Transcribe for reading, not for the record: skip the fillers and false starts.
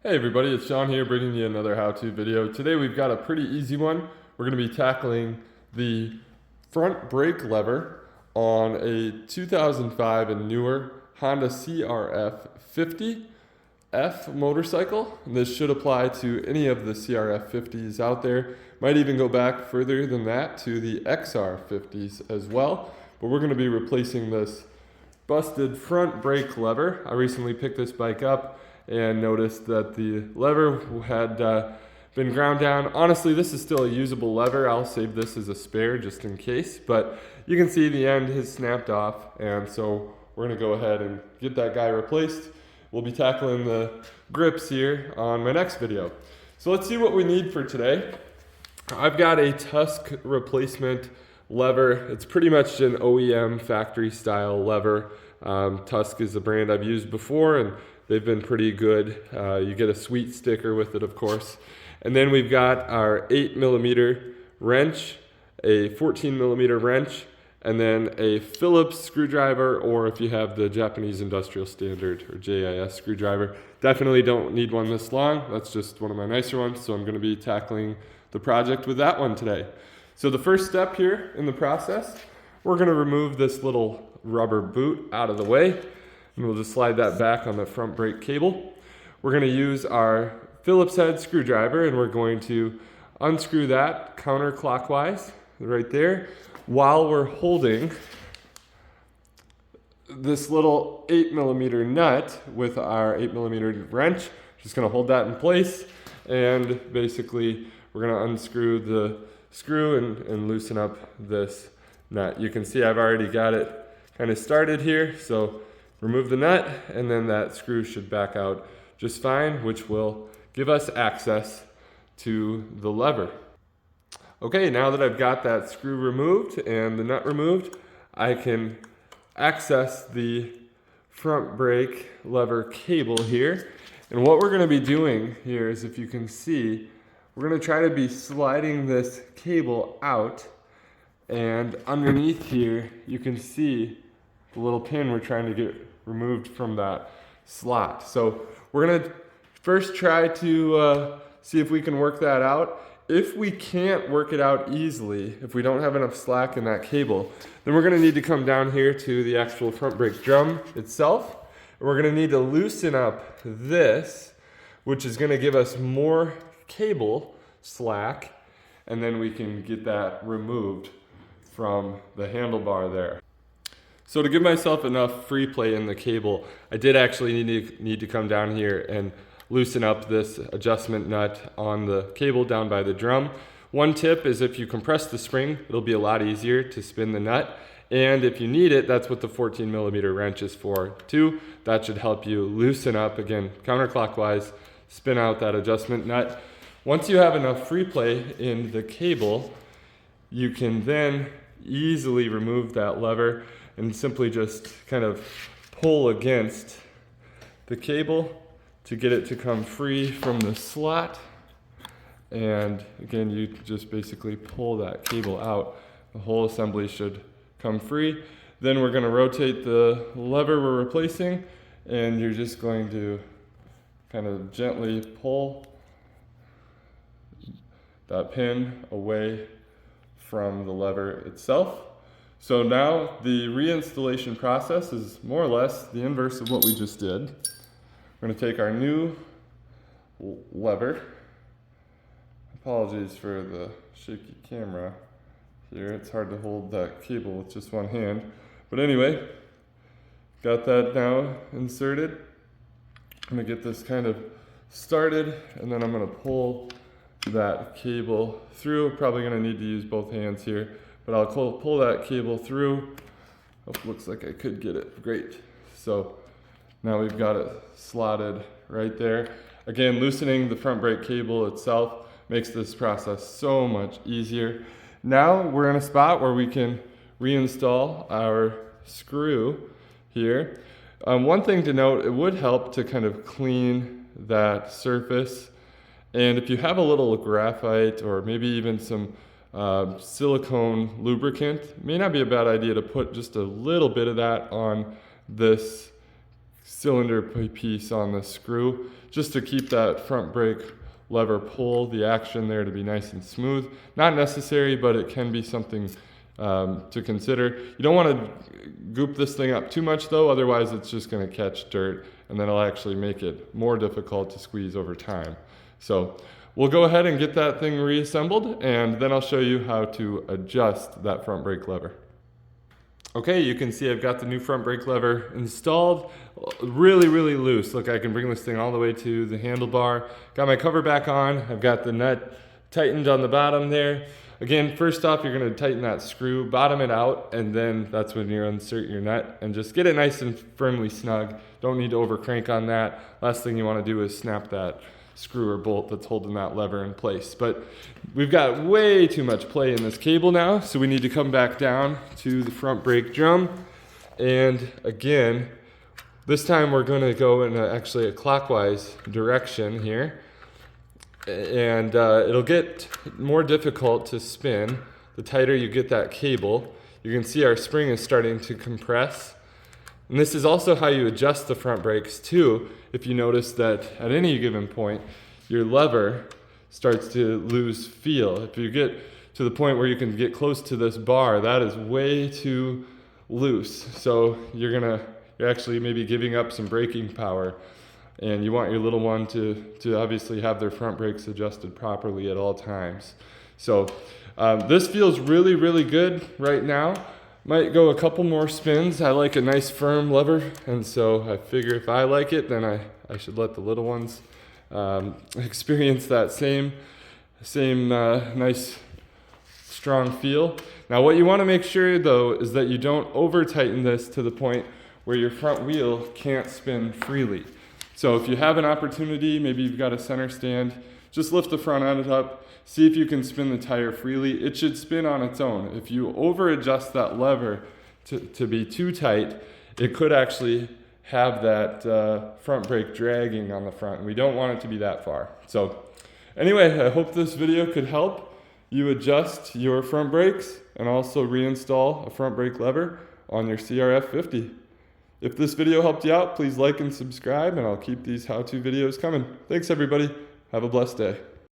Hey everybody, it's Sean here bringing you another how-to video. Today we've got a pretty easy one. We're going to be tackling the front brake lever on a 2005 and newer Honda CRF50F motorcycle. And this should apply to any of the CRF50s out there. Might even go back further than that to the XR50s as well. But we're going to be replacing this busted front brake lever. I recently picked this bike up and noticed that the lever had been ground down. Honestly, this is still a usable lever. I'll save this as a spare just in case, but you can see the end has snapped off, and so we're gonna go ahead and get that guy replaced. We'll be tackling the grips here on my next video. So let's see what we need for today. I've got a Tusk replacement lever. It's pretty much an OEM factory style lever. Tusk is a brand I've used before, and they've been pretty good. You get a sweet sticker with it, of course. And then we've got our 8mm wrench, a 14mm wrench, and then a Phillips screwdriver, or if you have the Japanese Industrial Standard or JIS screwdriver. Definitely don't need one this long. That's just one of my nicer ones, so I'm going to be tackling the project with that one today. So the first step here in the process, we're going to remove this little rubber boot out of the way. And we'll just slide that back on the front brake cable. We're going to use our Phillips head screwdriver, and we're going to unscrew that counterclockwise right there while we're holding this little 8mm nut with our 8mm wrench. Just going to hold that in place, and basically we're going to unscrew the screw and loosen up this nut. You can see I've already got it kind of started here, so remove the nut, and then that screw should back out just fine, which will give us access to the lever. Okay, now that I've got that screw removed and the nut removed, I can access the front brake lever cable here. And what we're going to be doing here is, if you can see, we're going to try to be sliding this cable out, and underneath here you can see the little pin we're trying to get removed from that slot. So we're gonna first try to see if we can work that out. If we can't work it out easily, if we don't have enough slack in that cable, then we're gonna need to come down here to the actual front brake drum itself. And we're gonna need to loosen up this, which is gonna give us more cable slack, and then we can get that removed from the handlebar there. So to give myself enough free play in the cable, I did actually need to come down here and loosen up this adjustment nut on the cable down by the drum. One tip is, if you compress the spring, it'll be a lot easier to spin the nut. And if you need it, that's what the 14mm wrench is for too. That should help you loosen up, again, counterclockwise, spin out that adjustment nut. Once you have enough free play in the cable, you can then easily remove that lever and simply just kind of pull against the cable to get it to come free from the slot. And again, you just basically pull that cable out. The whole assembly should come free. Then we're going to rotate the lever we're replacing, and you're just going to kind of gently pull that pin away from the lever itself. So now the reinstallation process is more or less the inverse of what we just did. We're going to take our new lever. Apologies for the shaky camera here. It's hard to hold that cable with just one hand. But anyway, got that now inserted. I'm going to get this kind of started, and then I'm going to pull that cable through. Probably going to need to use both hands here, but I'll pull that cable through. Oh, looks like I could get it. Great. So now we've got it slotted right there. Again, loosening the front brake cable itself makes this process so much easier. Now we're in a spot where we can reinstall our screw here. One thing to note, it would help to kind of clean that surface. And if you have a little graphite or maybe even some silicone lubricant, it may not be a bad idea to put just a little bit of that on this cylinder piece on the screw, just to keep that front brake lever pull, the action there to be nice and smooth. Not necessary, but it can be something to consider. You don't want to goop this thing up too much though, otherwise it's just going to catch dirt, and then it'll actually make it more difficult to squeeze over time. So we'll go ahead and get that thing reassembled, and then I'll show you how to adjust that front brake lever. Okay, you can see I've got the new front brake lever installed. Really, really loose. Look, I can bring this thing all the way to the handlebar. Got my cover back on. I've got the nut tightened on the bottom there. Again, first off, you're going to tighten that screw, bottom it out, and then that's when you insert your nut and just get it nice and firmly snug. Don't need to over crank on that. Last thing you want to do is snap that screw or bolt that's holding that lever in place. But we've got way too much play in this cable now, so we need to come back down to the front brake drum. And again, this time we're going to go in actually a clockwise direction here. And it'll get more difficult to spin the tighter you get that cable. You can see our spring is starting to compress. And this is also how you adjust the front brakes too. If you notice that at any given point, your lever starts to lose feel. If you get to the point where you can get close to this bar, that is way too loose. So you're actually maybe giving up some braking power. And you want your little one to obviously have their front brakes adjusted properly at all times. So this feels really, really good right now. Might go a couple more spins. I like a nice firm lever, and so I figure if I like it, then I should let the little ones experience that same nice strong feel. Now what you want to make sure though is that you don't over tighten this to the point where your front wheel can't spin freely. So if you have an opportunity, maybe you've got a center stand, just lift the front end up, see if you can spin the tire freely. It should spin on its own. If you over adjust that lever to be too tight, it could actually have that front brake dragging on the front, and we don't want it to be that far. So anyway, I hope this video could help you adjust your front brakes and also reinstall a front brake lever on your CRF50. If this video helped you out, please like and subscribe, and I'll keep these how-to videos coming. Thanks everybody. Have a blessed day.